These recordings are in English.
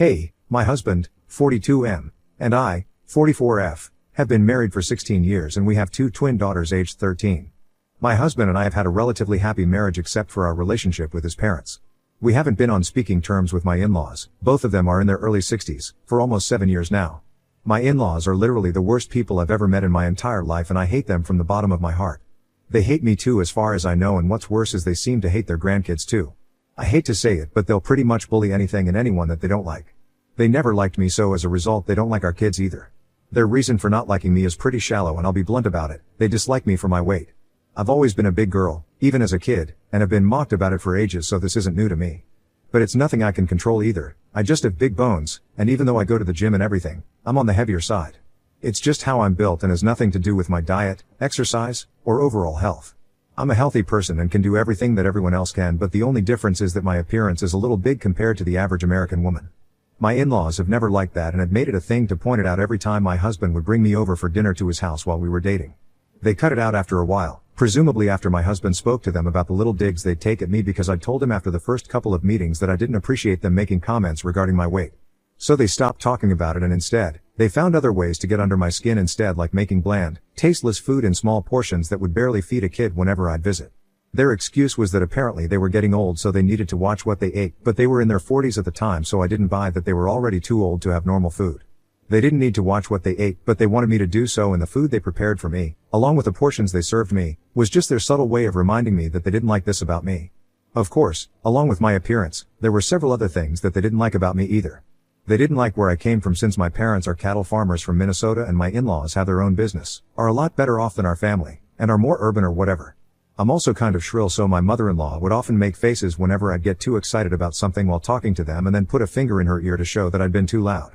Hey, my husband, 42M, and I, 44F, have been married for 16 years and we have two twin daughters aged 13. My husband and I have had a relatively happy marriage except for our relationship with his parents. We haven't been on speaking terms with my in-laws, both of them are in their early 60s, for almost 7 years now. My in-laws are literally the worst people I've ever met in my entire life and I hate them from the bottom of my heart. They hate me too as far as I know, and what's worse is they seem to hate their grandkids too. I hate to say it, but they'll pretty much bully anything and anyone that they don't like. They never liked me, so as a result they don't like our kids either. Their reason for not liking me is pretty shallow and I'll be blunt about it. They dislike me for my weight. I've always been a big girl, even as a kid, and have been mocked about it for ages, so this isn't new to me. But it's nothing I can control either. I just have big bones, and even though I go to the gym and everything, I'm on the heavier side. It's just how I'm built and has nothing to do with my diet, exercise, or overall health. I'm a healthy person and can do everything that everyone else can, but the only difference is that my appearance is a little big compared to the average American woman. My in-laws have never liked that and had made it a thing to point it out every time my husband would bring me over for dinner to his house while we were dating. They cut it out after a while, presumably after my husband spoke to them about the little digs they'd take at me because I'd told him after the first couple of meetings that I didn't appreciate them making comments regarding my weight. So they stopped talking about it and instead, they found other ways to get under my skin instead, like making bland, tasteless food in small portions that would barely feed a kid whenever I'd visit. Their excuse was that apparently they were getting old so they needed to watch what they ate, but they were in their 40s at the time, so I didn't buy that they were already too old to have normal food. They didn't need to watch what they ate, but they wanted me to do so, and the food they prepared for me, along with the portions they served me, was just their subtle way of reminding me that they didn't like this about me. Of course, along with my appearance, there were several other things that they didn't like about me either. They didn't like where I came from, since my parents are cattle farmers from Minnesota and my in-laws have their own business, are a lot better off than our family, and are more urban or whatever. I'm also kind of shrill, so my mother-in-law would often make faces whenever I'd get too excited about something while talking to them and then put a finger in her ear to show that I'd been too loud.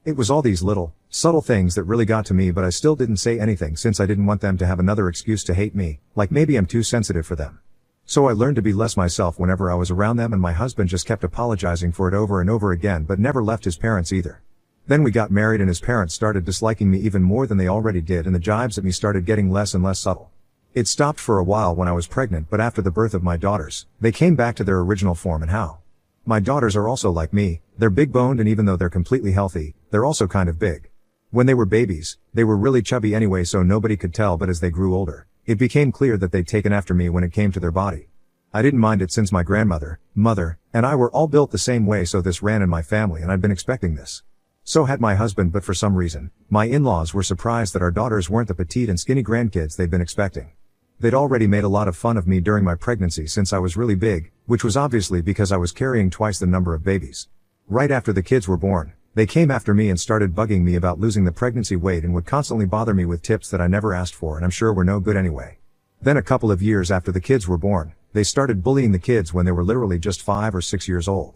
It was all these little, subtle things that really got to me, but I still didn't say anything since I didn't want them to have another excuse to hate me, like maybe I'm too sensitive for them. So I learned to be less myself whenever I was around them, and my husband just kept apologizing for it over and over again but never left his parents either. Then we got married and his parents started disliking me even more than they already did, and the jibes at me started getting less and less subtle. It stopped for a while when I was pregnant, but after the birth of my daughters, they came back to their original form. And how? My daughters are also like me, they're big boned, and even though they're completely healthy, they're also kind of big. When they were babies, they were really chubby anyway, so nobody could tell, but as they grew older, it became clear that they'd taken after me when it came to their body. I didn't mind it since my grandmother, mother, and I were all built the same way, so this ran in my family and I'd been expecting this. So had my husband, but for some reason, my in-laws were surprised that our daughters weren't the petite and skinny grandkids they'd been expecting. They'd already made a lot of fun of me during my pregnancy since I was really big, which was obviously because I was carrying twice the number of babies. Right after the kids were born, they came after me and started bugging me about losing the pregnancy weight and would constantly bother me with tips that I never asked for and I'm sure were no good anyway. Then a couple of years after the kids were born, they started bullying the kids when they were literally just 5 or 6 years old.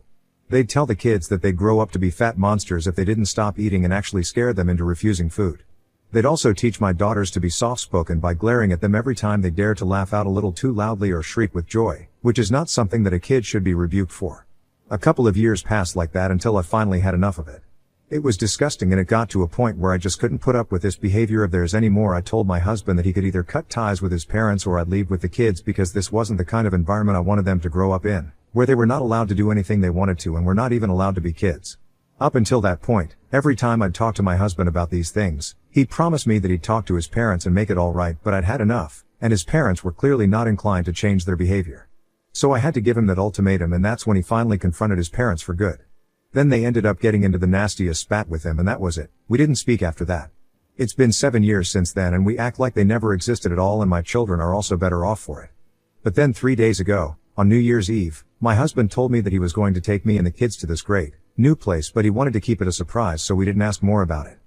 They'd tell the kids that they'd grow up to be fat monsters if they didn't stop eating, and actually scare them into refusing food. They'd also teach my daughters to be soft-spoken by glaring at them every time they dared to laugh out a little too loudly or shriek with joy, which is not something that a kid should be rebuked for. A couple of years passed like that until I finally had enough of it. It was disgusting, and it got to a point where I just couldn't put up with this behavior of theirs anymore. I told my husband that he could either cut ties with his parents or I'd leave with the kids, because this wasn't the kind of environment I wanted them to grow up in, where they were not allowed to do anything they wanted to and were not even allowed to be kids. Up until that point, every time I'd talk to my husband about these things, he'd promise me that he'd talk to his parents and make it all right, but I'd had enough, and his parents were clearly not inclined to change their behavior. So I had to give him that ultimatum, and that's when he finally confronted his parents for good. Then they ended up getting into the nastiest spat with him, and that was it. We didn't speak after that. It's been 7 years since then, and we act like they never existed at all, and my children are also better off for it. But then 3 days ago, on New Year's Eve, my husband told me that he was going to take me and the kids to this great, new place, but he wanted to keep it a surprise, so we didn't ask more about it.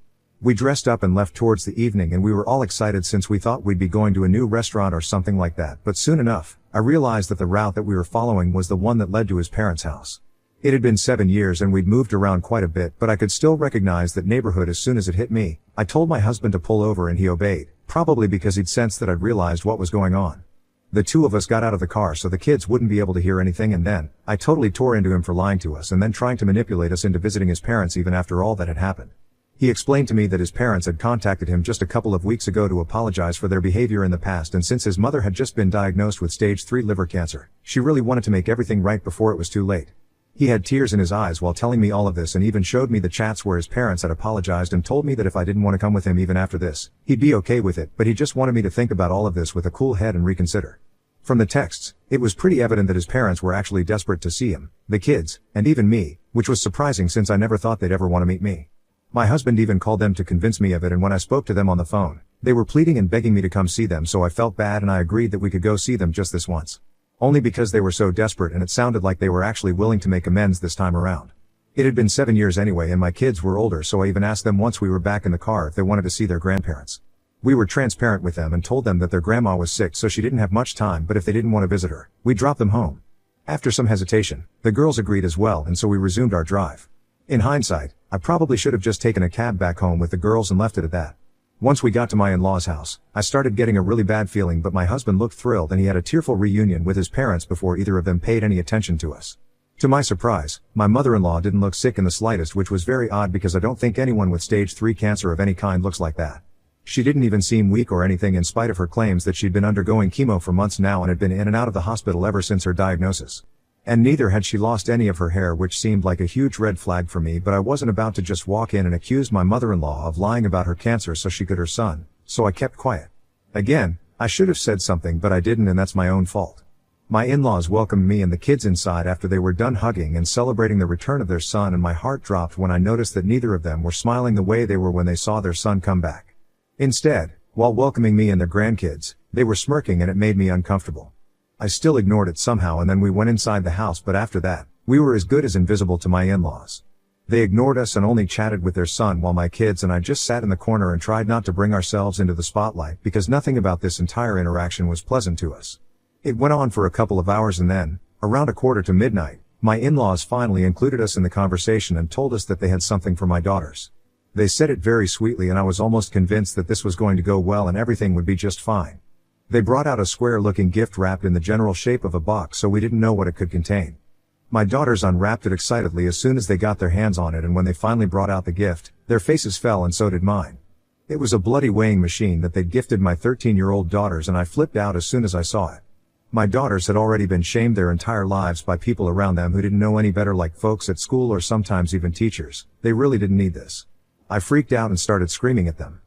We dressed up and left towards the evening, and we were all excited since we thought we'd be going to a new restaurant or something like that, but soon enough, I realized that the route that we were following was the one that led to his parents' house. It had been 7 years and we'd moved around quite a bit, but I could still recognize that neighborhood as soon as it hit me. I told my husband to pull over and he obeyed, probably because he'd sensed that I'd realized what was going on. The two of us got out of the car so the kids wouldn't be able to hear anything, and then, I totally tore into him for lying to us and then trying to manipulate us into visiting his parents even after all that had happened. He explained to me that his parents had contacted him just a couple of weeks ago to apologize for their behavior in the past, and since his mother had just been diagnosed with stage 3 liver cancer, she really wanted to make everything right before it was too late. He had tears in his eyes while telling me all of this and even showed me the chats where his parents had apologized and told me that if I didn't want to come with him even after this, he'd be okay with it, but he just wanted me to think about all of this with a cool head and reconsider. From the texts, it was pretty evident that his parents were actually desperate to see him, the kids, and even me, which was surprising since I never thought they'd ever want to meet me. My husband even called them to convince me of it, and when I spoke to them on the phone, they were pleading and begging me to come see them, so I felt bad and I agreed that we could go see them just this once. Only because they were so desperate and it sounded like they were actually willing to make amends this time around. It had been 7 years anyway and my kids were older, so I even asked them once we were back in the car if they wanted to see their grandparents. We were transparent with them and told them that their grandma was sick so she didn't have much time, but if they didn't want to visit her, we'd drop them home. After some hesitation, the girls agreed as well, and so we resumed our drive. In hindsight, I probably should have just taken a cab back home with the girls and left it at that. Once we got to my in-laws' house, I started getting a really bad feeling, but my husband looked thrilled and he had a tearful reunion with his parents before either of them paid any attention to us. To my surprise, my mother-in-law didn't look sick in the slightest, which was very odd because I don't think anyone with stage 3 cancer of any kind looks like that. She didn't even seem weak or anything in spite of her claims that she'd been undergoing chemo for months now and had been in and out of the hospital ever since her diagnosis. And neither had she lost any of her hair, which seemed like a huge red flag for me, but I wasn't about to just walk in and accuse my mother-in-law of lying about her cancer so she could her son, so I kept quiet. Again, I should have said something, but I didn't, and that's my own fault. My in-laws welcomed me and the kids inside after they were done hugging and celebrating the return of their son, and my heart dropped when I noticed that neither of them were smiling the way they were when they saw their son come back. Instead, while welcoming me and their grandkids, they were smirking and it made me uncomfortable. I still ignored it somehow and then we went inside the house, but after that, we were as good as invisible to my in-laws. They ignored us and only chatted with their son while my kids and I just sat in the corner and tried not to bring ourselves into the spotlight because nothing about this entire interaction was pleasant to us. It went on for a couple of hours and then, around midnight, my in-laws finally included us in the conversation and told us that they had something for my daughters. They said it very sweetly and I was almost convinced that this was going to go well and everything would be just fine. They brought out a square-looking gift wrapped in the general shape of a box, so we didn't know what it could contain. My daughters unwrapped it excitedly as soon as they got their hands on it, and when they finally brought out the gift, their faces fell and so did mine. It was a bloody weighing machine that they'd gifted my 13-year-old daughters, and I flipped out as soon as I saw it. My daughters had already been shamed their entire lives by people around them who didn't know any better, like folks at school or sometimes even teachers. They really didn't need this. I freaked out and started screaming at them.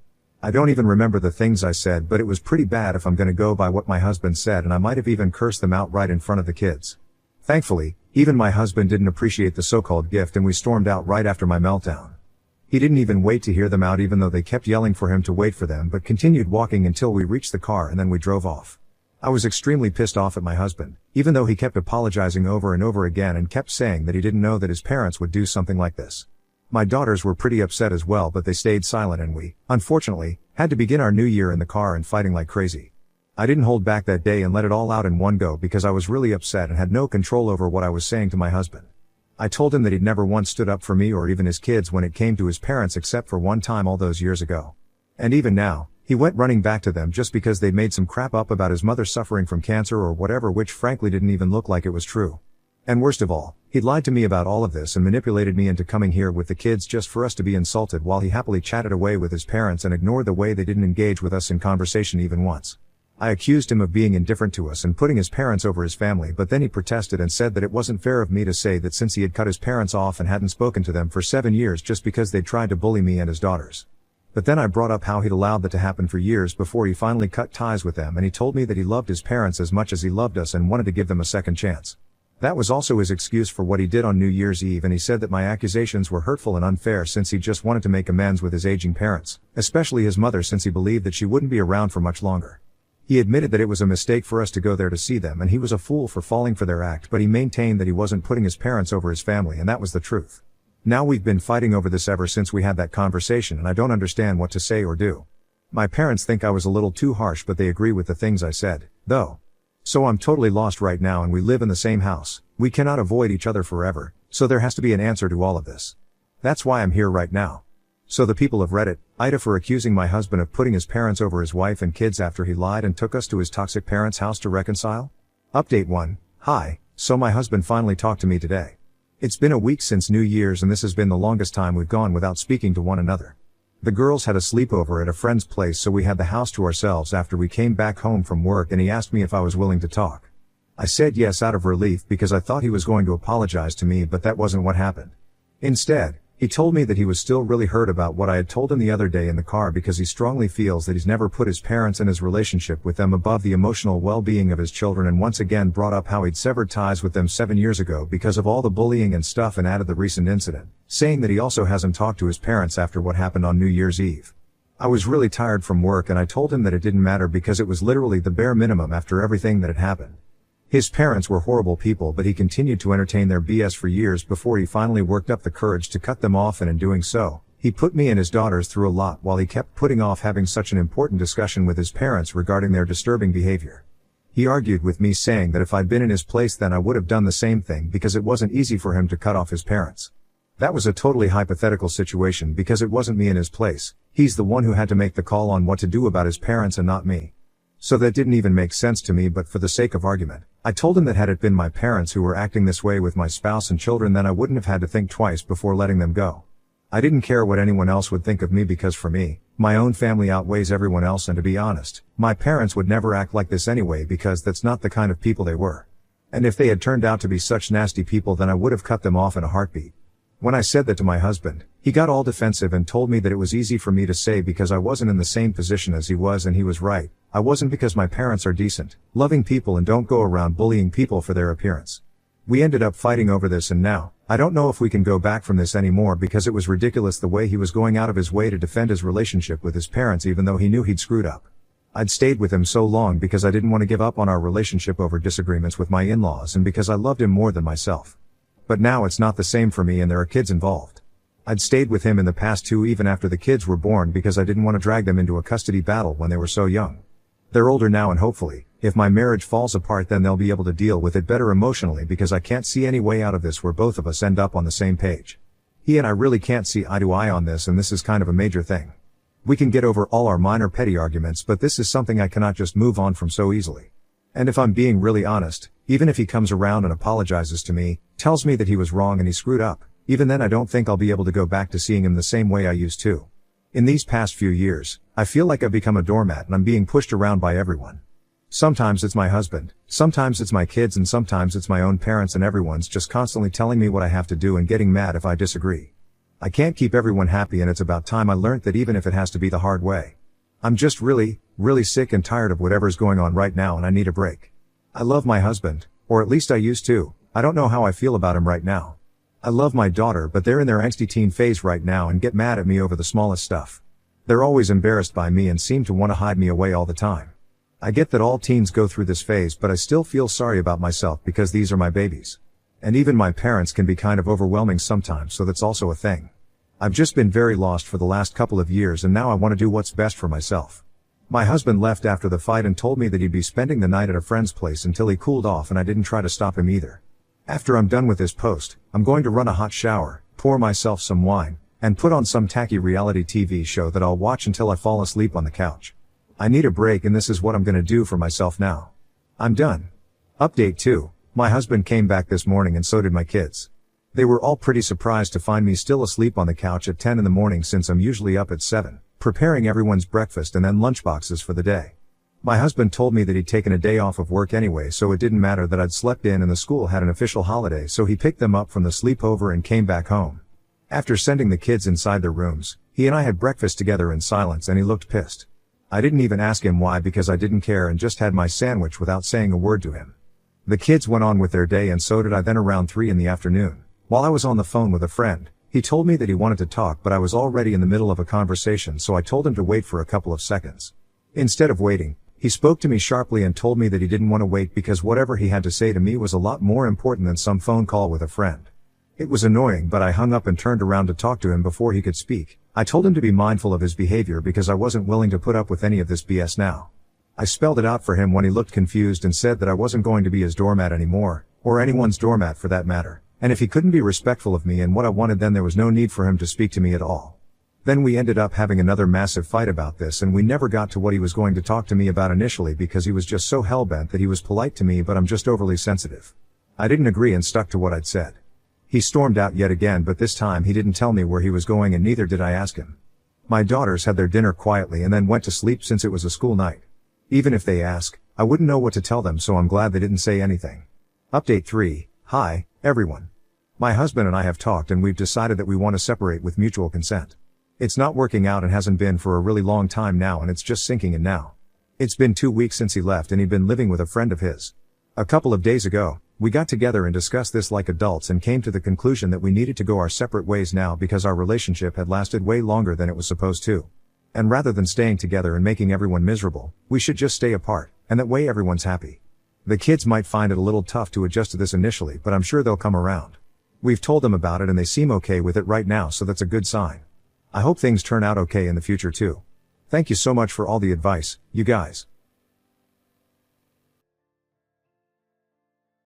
I don't even remember the things I said, but it was pretty bad if I'm gonna go by what my husband said, and I might have even cursed them out right in front of the kids. Thankfully, even my husband didn't appreciate the so-called gift and we stormed out right after my meltdown. He didn't even wait to hear them out, even though they kept yelling for him to wait for them, but continued walking until we reached the car and then we drove off. I was extremely pissed off at my husband, even though he kept apologizing over and over again and kept saying that he didn't know that his parents would do something like this. My daughters were pretty upset as well, but they stayed silent and we, unfortunately, had to begin our new year in the car and fighting like crazy. I didn't hold back that day and let it all out in one go because I was really upset and had no control over what I was saying to my husband. I told him that he'd never once stood up for me or even his kids when it came to his parents, except for one time all those years ago. And even now, he went running back to them just because they'd made some crap up about his mother suffering from cancer or whatever, which frankly didn't even look like it was true. And worst of all, he'd lied to me about all of this and manipulated me into coming here with the kids just for us to be insulted, while he happily chatted away with his parents and ignored the way they didn't engage with us in conversation even once. I accused him of being indifferent to us and putting his parents over his family, but then he protested and said that it wasn't fair of me to say that since he had cut his parents off and hadn't spoken to them for 7 years just because they'd tried to bully me and his daughters. But then I brought up how he'd allowed that to happen for years before he finally cut ties with them, and he told me that he loved his parents as much as he loved us and wanted to give them a second chance. That was also his excuse for what he did on New Year's Eve, and he said that my accusations were hurtful and unfair since he just wanted to make amends with his aging parents, especially his mother, since he believed that she wouldn't be around for much longer. He admitted that it was a mistake for us to go there to see them and he was a fool for falling for their act, but he maintained that he wasn't putting his parents over his family, and that was the truth. Now we've been fighting over this ever since we had that conversation, and I don't understand what to say or do. My parents think I was a little too harsh, but they agree with the things I said, though. So I'm totally lost right now, and we live in the same house. We cannot avoid each other forever, so there has to be an answer to all of this. That's why I'm here right now. So the people of Reddit, Ida for accusing my husband of putting his parents over his wife and kids after he lied and took us to his toxic parents' house to reconcile? Update 1. Hi, so my husband finally talked to me today. It's been a week since New Year's and this has been the longest time we've gone without speaking to one another. The girls had a sleepover at a friend's place, so we had the house to ourselves after we came back home from work, and he asked me if I was willing to talk. I said yes out of relief because I thought he was going to apologize to me, but that wasn't what happened. Instead, he told me that he was still really hurt about what I had told him the other day in the car because he strongly feels that he's never put his parents and his relationship with them above the emotional well-being of his children, and once again brought up how he'd severed ties with them 7 years ago because of all the bullying and stuff, and added the recent incident, saying that he also hasn't talked to his parents after what happened on New Year's Eve. I was really tired from work and I told him that it didn't matter because it was literally the bare minimum after everything that had happened. His parents were horrible people, but he continued to entertain their BS for years before he finally worked up the courage to cut them off, and in doing so, he put me and his daughters through a lot while he kept putting off having such an important discussion with his parents regarding their disturbing behavior. He argued with me, saying that if I'd been in his place then I would have done the same thing because it wasn't easy for him to cut off his parents. That was a totally hypothetical situation because it wasn't me in his place. He's the one who had to make the call on what to do about his parents and not me. So that didn't even make sense to me, but for the sake of argument, I told him that had it been my parents who were acting this way with my spouse and children, then I wouldn't have had to think twice before letting them go. I didn't care what anyone else would think of me because for me, my own family outweighs everyone else, and to be honest, my parents would never act like this anyway because that's not the kind of people they were. And if they had turned out to be such nasty people, then I would have cut them off in a heartbeat. When I said that to my husband, he got all defensive and told me that it was easy for me to say because I wasn't in the same position as he was, and he was right. I wasn't, because my parents are decent, loving people and don't go around bullying people for their appearance. We ended up fighting over this, and now, I don't know if we can go back from this anymore because it was ridiculous the way he was going out of his way to defend his relationship with his parents even though he knew he'd screwed up. I'd stayed with him so long because I didn't want to give up on our relationship over disagreements with my in-laws and because I loved him more than myself. But now it's not the same for me and there are kids involved. I'd stayed with him in the past too, even after the kids were born, because I didn't want to drag them into a custody battle when they were so young. They're older now, and hopefully, if my marriage falls apart, then they'll be able to deal with it better emotionally, because I can't see any way out of this where both of us end up on the same page. He and I really can't see eye to eye on this, and this is kind of a major thing. We can get over all our minor petty arguments, but this is something I cannot just move on from so easily. And if I'm being really honest, even if he comes around and apologizes to me, tells me that he was wrong and he screwed up, even then I don't think I'll be able to go back to seeing him the same way I used to. In these past few years, I feel like I've become a doormat and I'm being pushed around by everyone. Sometimes it's my husband, sometimes it's my kids, and sometimes it's my own parents, and everyone's just constantly telling me what I have to do and getting mad if I disagree. I can't keep everyone happy, and it's about time I learned that, even if it has to be the hard way. I'm just really sick and tired of whatever's going on right now, and I need a break. I love my husband, or at least I used to. I don't know how I feel about him right now. I love my daughter, but they're in their angsty teen phase right now and get mad at me over the smallest stuff. They're always embarrassed by me and seem to want to hide me away all the time. I get that all teens go through this phase, but I still feel sorry about myself because these are my babies. And even my parents can be kind of overwhelming sometimes, so that's also a thing. I've just been very lost for the last couple of years, and now I want to do what's best for myself. My husband left after the fight and told me that he'd be spending the night at a friend's place until he cooled off, and I didn't try to stop him either. After I'm done with this post, I'm going to run a hot shower, pour myself some wine, and put on some tacky reality TV show that I'll watch until I fall asleep on the couch. I need a break, and this is what I'm gonna do for myself now. I'm done. Update 2. My husband came back this morning and so did my kids. They were all pretty surprised to find me still asleep on the couch at 10 in the morning, since I'm usually up at 7, preparing everyone's breakfast and then lunchboxes for the day. My husband told me that he'd taken a day off of work anyway, so it didn't matter that I'd slept in and the school had an official holiday, so he picked them up from the sleepover and came back home. After sending the kids inside their rooms, he and I had breakfast together in silence, and he looked pissed. I didn't even ask him why because I didn't care, and just had my sandwich without saying a word to him. The kids went on with their day, and so did I. Then around 3 in the afternoon, while I was on the phone with a friend, he told me that he wanted to talk, but I was already in the middle of a conversation, so I told him to wait for a couple of seconds. Instead of waiting, he spoke to me sharply and told me that he didn't want to wait because whatever he had to say to me was a lot more important than some phone call with a friend. It was annoying, but I hung up and turned around to talk to him before he could speak. I told him to be mindful of his behavior because I wasn't willing to put up with any of this BS now. I spelled it out for him when he looked confused and said that I wasn't going to be his doormat anymore, or anyone's doormat for that matter, and if he couldn't be respectful of me and what I wanted, then there was no need for him to speak to me at all. Then we ended up having another massive fight about this, and we never got to what he was going to talk to me about initially because he was just so hellbent that he was polite to me, but I'm just overly sensitive. I didn't agree and stuck to what I'd said. He stormed out yet again, but this time he didn't tell me where he was going, and neither did I ask him. My daughters had their dinner quietly and then went to sleep since it was a school night. Even if they ask, I wouldn't know what to tell them, so I'm glad they didn't say anything. Update 3. Hi, everyone. My husband and I have talked and we've decided that we want to separate with mutual consent. It's not working out and hasn't been for a really long time now, and it's just sinking in now. It's been 2 weeks since he left and he'd been living with a friend of his. A couple of days ago, we got together and discussed this like adults and came to the conclusion that we needed to go our separate ways now because our relationship had lasted way longer than it was supposed to. And rather than staying together and making everyone miserable, we should just stay apart, and that way everyone's happy. The kids might find it a little tough to adjust to this initially, but I'm sure they'll come around. We've told them about it and they seem okay with it right now, so that's a good sign. I hope things turn out okay in the future too. Thank you so much for all the advice, you guys.